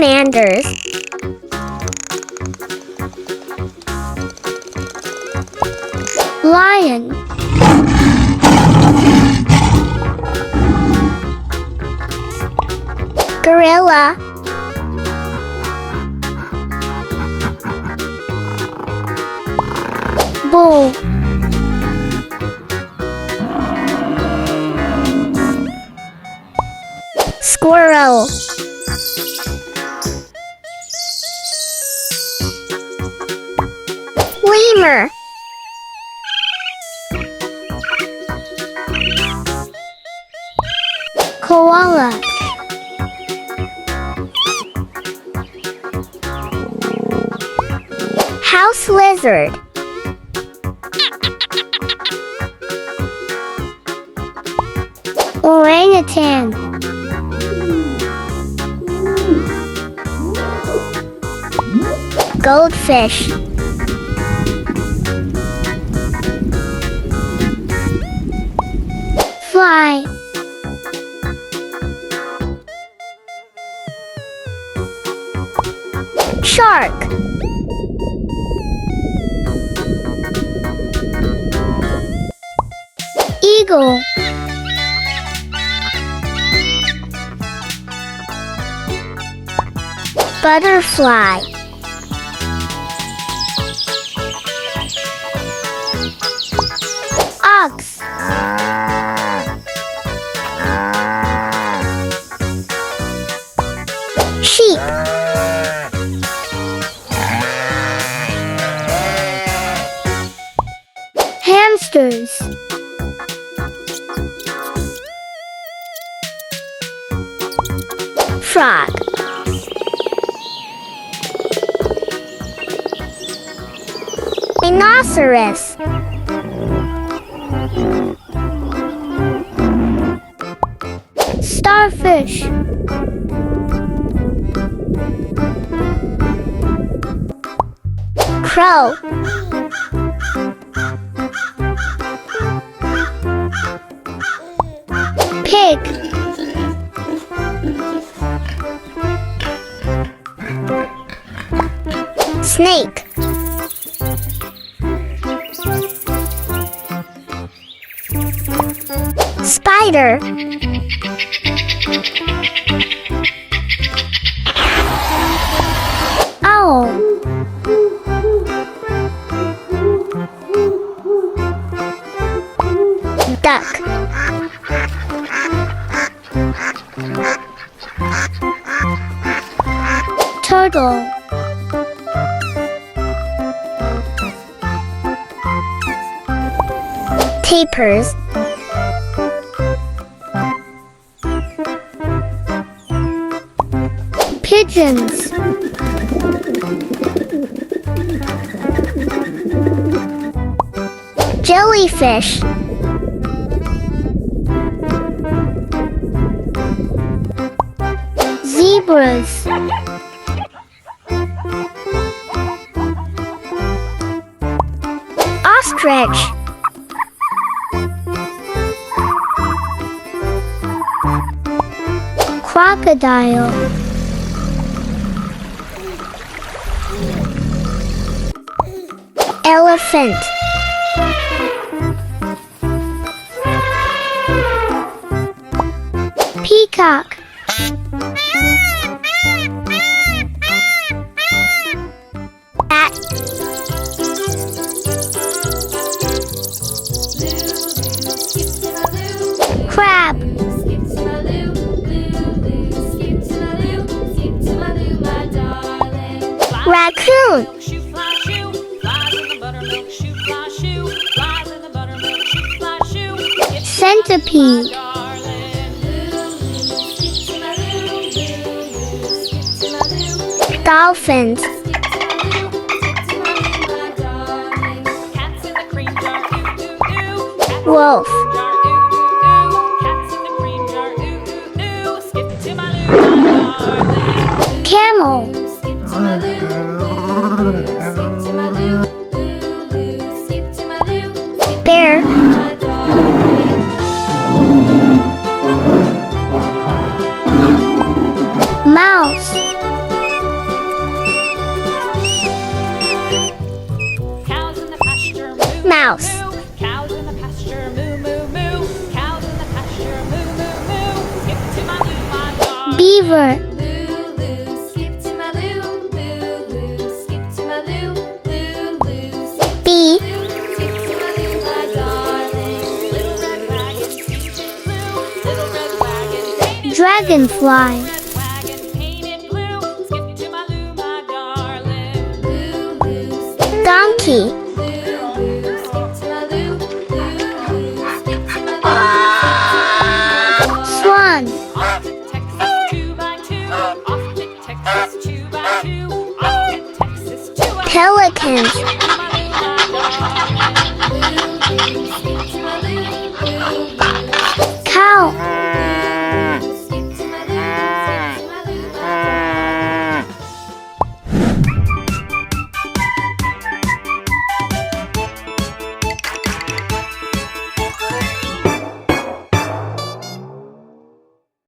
Salamanders. Lion. Gorilla. Bull. Squirrel. Lemur. Koala. House lizard. Orangutan. Goldfish. Fly. Shark. Eagle. Butterfly. Ox. Sheep. Hamsters. Frog. Rhinoceros. Starfish. Crow. Pig. Snake. Spider. Owl. Duck. Turtle. Tapirs. Pigeons. Jellyfish. Zebras. Ostrich. Crocodile. Elephant. Peacock. Bat. Crab. Raccoon. Centipede. Dolphins. Wolf. Camel. Bear. Mouse. Beaver. Lulu, skip to my loo. Lulu, skip to my loo. Lulu, skip Bee. skip to my loo, my darling. Little red wagon, painted blue. Little red wagon, painted Dragonfly. red wagon, painted blue. Skip to my loo, my darling. Lulu, skip Donkey. Lulu, skip to my loo. Lulu, skip to my loo. Swan. Off to Texas, 2x2. Off to Texas, 2x2. Off to Texas, 2x2. Pelican. To my loo, my darling.